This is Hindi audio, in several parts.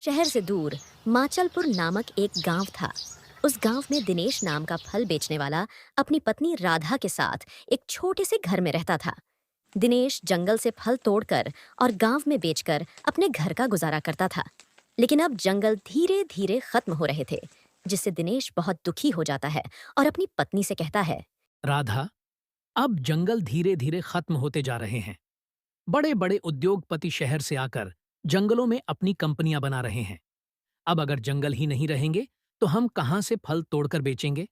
शहर से दूर माचलपुर नामक एक गांव था। उस गांव में दिनेश नाम का फल बेचने वाला अपनी पत्नी राधा के साथ एक छोटे से घर में रहता था। दिनेश जंगल से फल तोड़कर और गांव में बेचकर अपने घर का गुजारा करता था। लेकिन अब जंगल धीरे धीरे खत्म हो रहे थे, जिससे दिनेश बहुत दुखी हो जाता है और अपनी पत्नी से कहता है। राधा, अब जंगल धीरे धीरे खत्म होते जा रहे हैं। बड़े बड़े उद्योगपति शहर से आकर जंगलों में अपनी कंपनियां बना रहे हैं। अब अगर जंगल ही नहीं रहेंगे तो हम कहां से फल तोड़कर बेचेंगे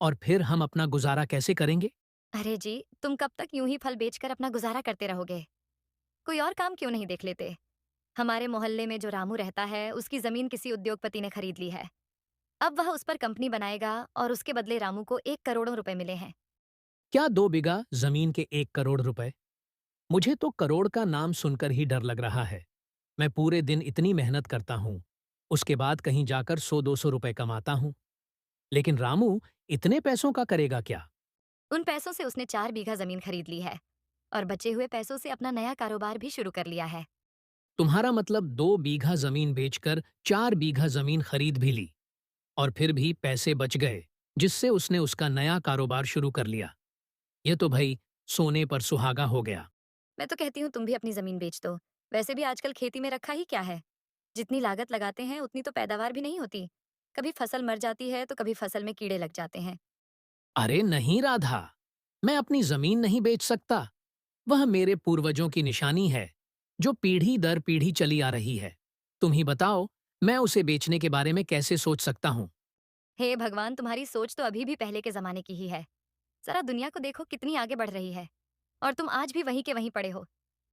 और फिर हम अपना गुजारा कैसे करेंगे? अरे जी, तुम कब तक यूं ही फल बेचकर अपना गुजारा करते रहोगे? कोई और काम क्यों नहीं देख लेते? हमारे मोहल्ले में जो रामू रहता है, उसकी जमीन किसी उद्योगपति ने खरीद ली है। अब वह उस पर कंपनी बनाएगा और उसके बदले रामू को 1 करोड़ रुपए मिले हैं। क्या 2 बीघा जमीन के 1 करोड़ रुपए? मुझे तो करोड़ का नाम सुनकर ही डर लग रहा है। मैं पूरे दिन इतनी मेहनत करता हूँ, उसके बाद कहीं जाकर 100-200 रुपए कमाता हूँ। लेकिन रामू इतने पैसों का करेगा क्या? उन पैसों से उसने 4 बीघा जमीन खरीद ली है और बचे हुए पैसों से अपना नया कारोबार भी शुरू कर लिया है। तुम्हारा मतलब 2 बीघा जमीन बेचकर 4 बीघा जमीन खरीद भी ली और फिर भी पैसे बच गए, जिससे उसने उसका नया कारोबार शुरू कर लिया। ये तो भाई सोने पर सुहागा हो गया। मैं तो कहती हूँ तुम भी अपनी जमीन बेच दो। वैसे भी आजकल खेती में रखा ही क्या है। जितनी लागत लगाते हैं उतनी तो पैदावार भी नहीं होती। कभी फसल मर जाती है तो कभी फसल में कीड़े लग जाते हैं। अरे नहीं राधा, मैं अपनी जमीन नहीं बेच सकता। वह मेरे पूर्वजों की निशानी है, जो पीढ़ी दर पीढ़ी चली आ रही है। तुम ही बताओ, मैं उसे बेचने के बारे में कैसे सोच सकता हूँ? हे भगवान, तुम्हारी सोच तो अभी भी पहले के जमाने की ही है। जरा दुनिया को देखो कितनी आगे बढ़ रही है और तुम आज भी वहीं के वहीं पड़े हो।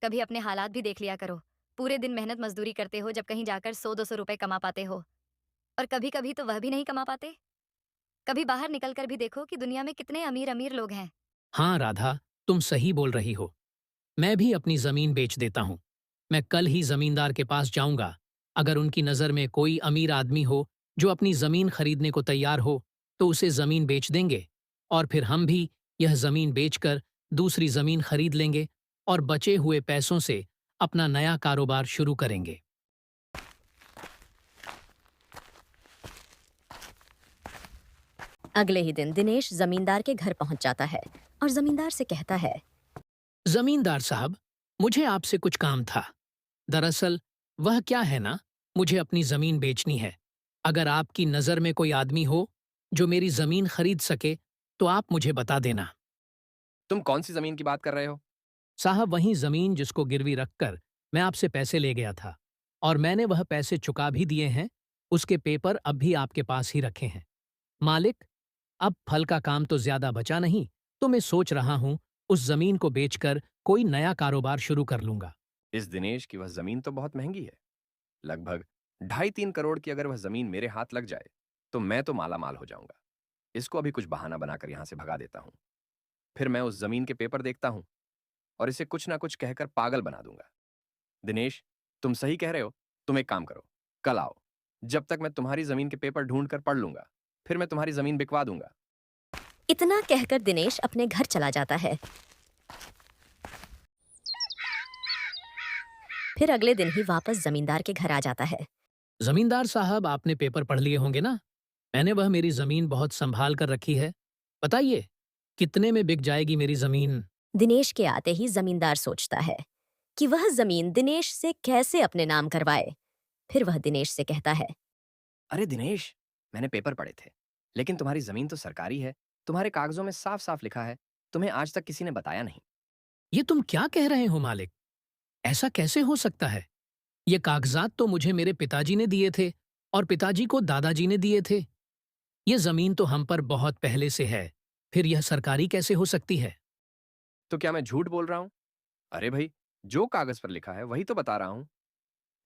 कभी अपने हालात भी देख लिया करो। पूरे दिन मेहनत मजदूरी करते हो, जब कहीं जाकर 100-200 रुपए कमा पाते हो। और कभी कभी तो वह भी नहीं कमा पाते। कभी बाहर निकल कर भी देखो कि दुनिया में कितने अमीर अमीर लोग हैं। हाँ राधा, तुम सही बोल रही हो। मैं भी अपनी जमीन बेच देता हूँ। मैं कल ही जमींदार के पास जाऊंगा। अगर उनकी नजर में कोई अमीर आदमी हो जो अपनी जमीन खरीदने को तैयार हो, तो उसे जमीन बेच देंगे और फिर हम भी यह जमीन बेचकर दूसरी जमीन खरीद लेंगे और बचे हुए पैसों से अपना नया कारोबार शुरू करेंगे। अगले ही दिन दिनेश जमींदार के घर पहुंच जाता है और जमींदार से कहता है। जमींदार साहब, मुझे आपसे कुछ काम था। दरअसल वह क्या है ना, मुझे अपनी जमीन बेचनी है। अगर आपकी नजर में कोई आदमी हो जो मेरी जमीन खरीद सके, तो आप मुझे बता देना। तुम कौन सी जमीन की बात कर रहे हो? साहब, वही जमीन जिसको गिरवी रखकर मैं आपसे पैसे ले गया था और मैंने वह पैसे चुका भी दिए हैं। उसके पेपर अब भी आपके पास ही रखे हैं। मालिक, अब फल का काम तो ज्यादा बचा नहीं, तो मैं सोच रहा हूं उस जमीन को बेचकर कोई नया कारोबार शुरू कर लूंगा। इस दिनेश की वह जमीन तो बहुत महंगी है। लगभग 2.5-3 करोड़ की अगर वह जमीन मेरे हाथ लग जाए, तो मैं तो माला माल हो जाऊंगा। इसको अभी कुछ बहाना बनाकर यहां से भगा देता हूं। फिर मैं उस जमीन के पेपर देखता हूं और इसे कुछ ना कुछ कहकर पागल बना दूंगा। दिनेश, तुम सही कह रहे हो। तुम एक काम करो, कल आओ। जब तक मैं तुम्हारी जमीन के पेपर ढूंढ कर पढ़ लूंगा, फिर मैं तुम्हारी जमीन बिकवा दूंगा। इतना कहकर दिनेश अपने घर चला जाता है। फिर अगले दिन ही वापस जमींदार के घर आ जाता है। जमींदार साहब, आपने पेपर पढ़ लिए होंगे ना? मैंने वह मेरी जमीन बहुत संभाल कर रखी है। बताइए, कितने में बिक जाएगी मेरी जमीन? दिनेश के आते ही जमींदार सोचता है कि वह जमीन दिनेश से कैसे अपने नाम करवाए। फिर वह दिनेश से कहता है। अरे दिनेश, मैंने पेपर पढ़े थे, लेकिन तुम्हारी जमीन तो सरकारी है। तुम्हारे कागजों में साफ साफ लिखा है। तुम्हें आज तक किसी ने बताया नहीं। ये तुम क्या कह रहे हो मालिक? ऐसा कैसे हो सकता है? ये कागजात तो मुझे मेरे पिताजी ने दिए थे और पिताजी को दादाजी ने दिए थे। ये जमीन तो हम पर बहुत पहले से है। फिर यह सरकारी कैसे हो सकती है? तो क्या मैं झूठ बोल रहा हूं? अरे भाई, जो कागज पर लिखा है वही तो बता रहा हूं।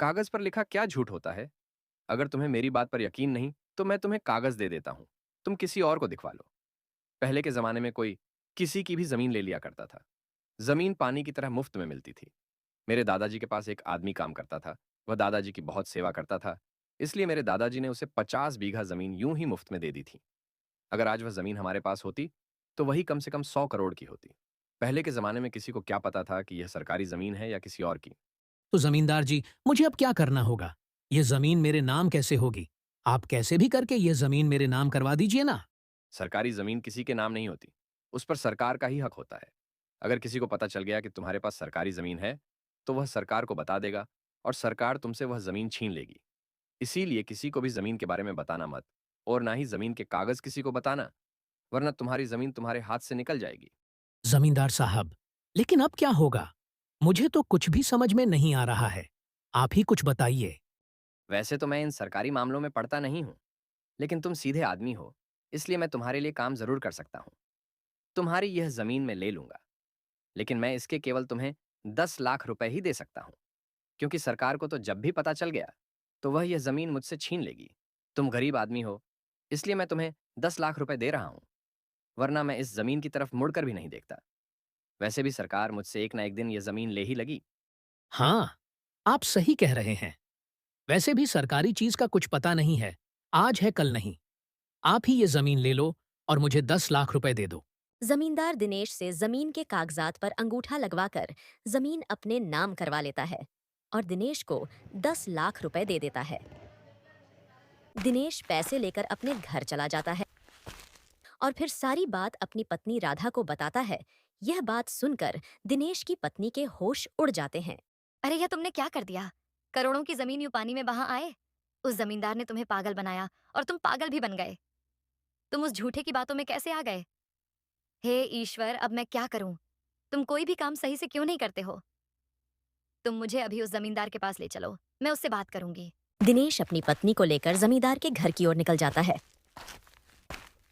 कागज पर लिखा क्या झूठ होता है? अगर तुम्हें मेरी बात पर यकीन नहीं, तो मैं तुम्हें कागज दे देता हूं। तुम किसी और को दिखवा लो। पहले के जमाने में कोई किसी की भी जमीन ले लिया करता था। जमीन पानी की तरह मुफ्त में मिलती थी। मेरे दादाजी के पास एक आदमी काम करता था। वह दादाजी की बहुत सेवा करता था। इसलिए मेरे दादाजी ने उसे 50 बीघा जमीन यूं ही मुफ्त में दे दी थी। अगर आज वह जमीन हमारे पास होती, तो वही कम से कम 100 करोड़ की होती। पहले के जमाने में किसी को क्या पता था कि यह सरकारी जमीन है या किसी और की। तो जमींदार जी, मुझे अब क्या करना होगा? ये जमीन मेरे नाम कैसे होगी? आप कैसे भी करके ये जमीन मेरे नाम करवा दीजिए ना। सरकारी जमीन किसी के नाम नहीं होती, उस पर सरकार का ही हक होता है। अगर किसी को पता चल गया कि तुम्हारे पास सरकारी जमीन है, तो वह सरकार को बता देगा और सरकार तुमसे वह जमीन छीन लेगी। इसीलिए किसी को भी जमीन के बारे में बताना मत, और ना ही जमीन के कागज किसी को बताना, वरना तुम्हारी जमीन तुम्हारे हाथ से निकल जाएगी। जमींदार साहब, लेकिन अब क्या होगा? मुझे तो कुछ भी समझ में नहीं आ रहा है। आप ही कुछ बताइए। वैसे तो मैं इन सरकारी मामलों में पड़ता नहीं हूं, लेकिन तुम सीधे आदमी हो, इसलिए मैं तुम्हारे लिए काम जरूर कर सकता हूं। तुम्हारी यह जमीन मैं ले लूंगा, लेकिन मैं इसके केवल तुम्हें 10 लाख रुपए ही दे सकता हूं, क्योंकि सरकार को तो जब भी पता चल गया तो वह यह जमीन मुझसे छीन लेगी। तुम गरीब आदमी हो, इसलिए मैं तुम्हें 10 लाख रुपए दे रहा हूं, वरना मैं इस जमीन की तरफ मुड़कर भी नहीं देखता। वैसे भी सरकार मुझसे एक ना एक दिन यह जमीन ले ही लगी। हाँ, आप सही कह रहे हैं। वैसे भी सरकारी चीज का कुछ पता नहीं है। आज है कल नहीं। आप ही ये जमीन ले लो और मुझे 10 लाख रुपए दे दो। जमींदार दिनेश से जमीन के कागजात पर अंगूठा लगवाकर जमीन अपने नाम करवा लेता है और दिनेश को 10 लाख रुपए दे देता है। दिनेश पैसे लेकर अपने घर चला जाता है और फिर सारी बात अपनी पत्नी राधा को बताता है। यह बात सुनकर दिनेश की पत्नी के होश उड़ जाते हैं। अरे यह तुमने क्या कर दिया? करोड़ों की जमीन यूं पानी में बहा आए। उस जमींदार ने तुम्हें पागल बनाया और तुम पागल भी बन गए। तुम उस झूठे की बातों में कैसे आ गए? हे ईश्वर, अब मैं क्या करूं? तुम कोई भी काम सही से क्यों नहीं करते हो? तुम मुझे अभी उस जमींदार के पास ले चलो, मैं उससे बात करूंगी। दिनेश अपनी पत्नी को लेकर जमींदार के घर की ओर निकल जाता है।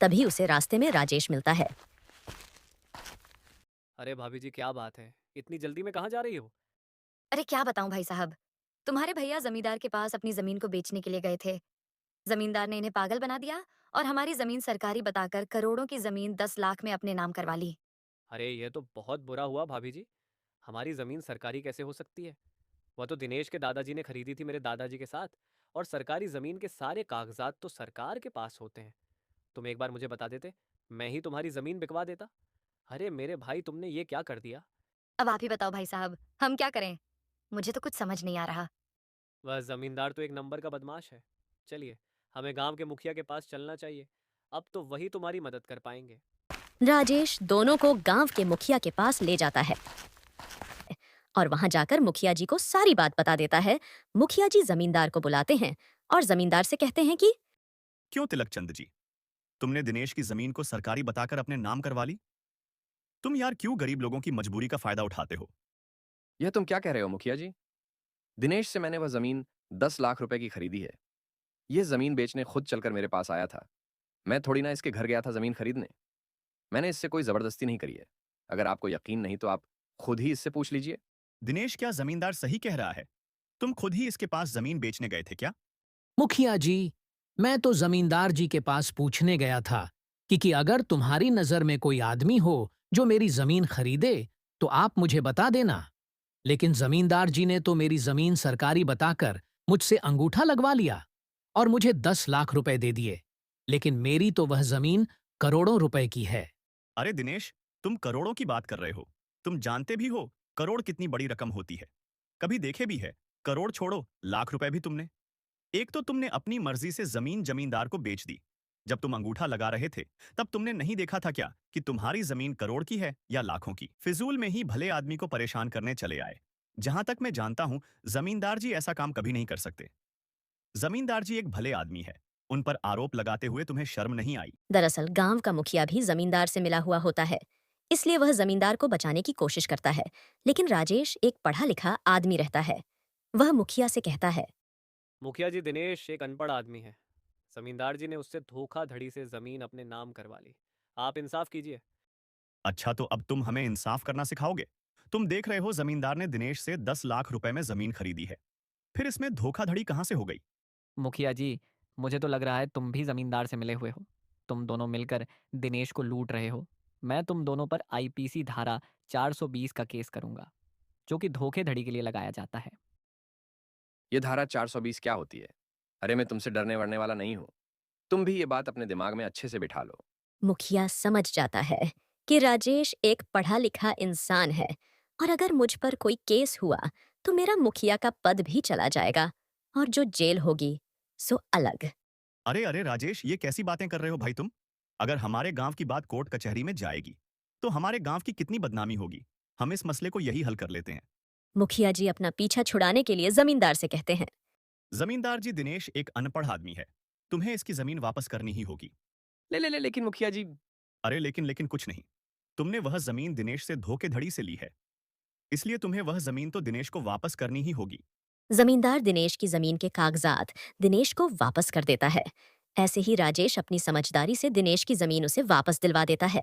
तभी उसे रास्ते में राजेश मिलता है। अरे भाभी जी, क्या बात है? इतनी जल्दी में कहाँ जा रही हो? अरे क्या बताऊं भाई साहब, तुम्हारे भैया जमींदार के पास अपनी जमीन को बेचने के लिए गए थे। जमींदार ने इन्हें पागल बना दिया और हमारी जमीन सरकारी बताकर करोड़ों की जमीन 10 लाख में अपने नाम करवा ली। अरे ये तो बहुत बुरा हुआ भाभी जी। हमारी जमीन सरकारी कैसे हो सकती है? वह तो दिनेश के दादाजी ने खरीदी थी मेरे दादाजी के साथ। और सरकारी जमीन के सारे कागजात तो सरकार के पास होते हैं। तुम एक बार मुझे बता देते, मैं ही तुम्हारी जमीन बिकवा देता। अरे मेरे भाई, तुमने ये क्या कर दिया? अब आप ही बताओ भाई साहब, हम क्या करें? मुझे तो कुछ समझ नहीं आ रहा। वह जमींदार तो एक नंबर का बदमाश है। चलिए, हमें गांव के मुखिया के पास चलना चाहिए। अब तो वही तुम्हारी मदद कर पाएंगे। राजेश दोनों को गांव के मुखिया के पास ले जाता है और वहां जाकर मुखिया जी को सारी बात बता देता है। मुखिया जी जमींदार को बुलाते हैं और जमींदार से कहते हैं कि क्यों तिलक चंद जी, तुमने दिनेश की जमीन को सरकारी बताकर अपने नाम करवा ली? तुम यार क्यों गरीब लोगों की मजबूरी का फायदा उठाते हो? यह तुम क्या कह रहे हो मुखिया जी? दिनेश से मैंने वह जमीन 10 लाख रुपए की खरीदी है। यह जमीन बेचने खुद चलकर मेरे पास आया था। मैं थोड़ी ना इसके घर गया था जमीन खरीदने। मैंने इससे कोई जबरदस्ती नहीं करी है। अगर आपको यकीन नहीं तो आप खुद ही इससे पूछ लीजिए। दिनेश, क्या जमींदार सही कह रहा है? तुम खुद ही इसके पास जमीन बेचने गए थे क्या? मुखिया जी, मैं तो जमींदार जी के पास पूछने गया था कि अगर तुम्हारी नजर में कोई आदमी हो जो मेरी जमीन खरीदे तो आप मुझे बता देना। लेकिन जमींदार जी ने तो मेरी जमीन सरकारी बताकर मुझसे अंगूठा लगवा लिया और मुझे 10 लाख रुपए दे दिए। लेकिन मेरी तो वह जमीन करोड़ों रुपए की है। अरे दिनेश, तुम करोड़ों की बात कर रहे हो। तुम जानते भी हो करोड़ कितनी बड़ी रकम होती है। कभी देखे भी है? करोड़ छोड़ो, लाख रुपए भी तुमने। एक तो तुमने अपनी मर्जी से जमीन जमींदार को बेच दी। जब तुम अंगूठा लगा रहे थे तब तुमने नहीं देखा था क्या कि तुम्हारी जमीन करोड़ की है या लाखों की? फिजूल में ही भले आदमी को परेशान करने चले आए। जहां तक मैं जानता हूं, जमींदार जी ऐसा काम कभी नहीं कर सकते। जमींदार जी एक भले आदमी है। उन पर आरोप लगाते हुए तुम्हें शर्म नहीं आई? दरअसल गांव का मुखिया भी जमींदार से मिला हुआ होता है, इसलिए वह जमींदार को बचाने की कोशिश करता है। लेकिन राजेश एक पढ़ा लिखा आदमी रहता है। वह मुखिया से कहता है, मुखिया जी, दिनेश एक अनपढ़ आदमी है। जमींदार जी ने उससे धोखाधड़ी से जमीन अपने नाम करवा ली। आप इंसाफ कीजिए। अच्छा, तो अब तुम हमें इंसाफ करना सिखाओगे? तुम देख रहे हो जमींदार ने दिनेश से 10 लाख रुपए में जमीन खरीदी है। फिर इसमें धोखाधड़ी कहां से हो गई? मुखिया जी, मुझे तो लग रहा है तुम भी जमींदार से मिले हुए हो। तुम दोनों मिलकर दिनेश को लूट रहे हो। मैं तुम दोनों पर आईपीसी धारा 420 का केस करूंगा, जो कि धोखेधड़ी के लिए लगाया जाता है। यह धारा 420 क्या होती है? अरे मैं तुमसे डरने वरने वाला नहीं हूं। तुम भी ये बात अपने दिमाग में अच्छे से बिठा लो। मुखिया समझ जाता है कि राजेश एक पढ़ा लिखा इंसान है और अगर मुझ पर कोई केस हुआ तो मेरा मुखिया का पद भी चला जाएगा और जो जेल होगी सो अलग। अरे अरे राजेश, ये कैसी बातें कर रहे हो भाई तुम? अगर हमारे गांव की बात कोर्ट कचहरी में जाएगी तो हमारे गांव की कितनी बदनामी होगी। हम इस मसले को यही हल कर लेते हैं। मुखिया जी अपना पीछा छुड़ाने के लिए जमींदार से कहते हैं। जमींदार जी, दिनेश एक अनपढ़ आदमी है। तुम्हें इसकी जमीन वापस करनी ही होगी। लेकिन मुखिया जी। अरे लेकिन लेकिन कुछ नहीं। तुमने वह जमीन दिनेश से धोखेधड़ी से ली है, इसलिए तुम्हें वह जमीन तो दिनेश को वापस करनी ही होगी। जमींदार दिनेश की जमीन के कागजात दिनेश को वापस कर देता है। ऐसे ही राजेश अपनी समझदारी से दिनेश की जमीन उसे वापस दिलवा देता है।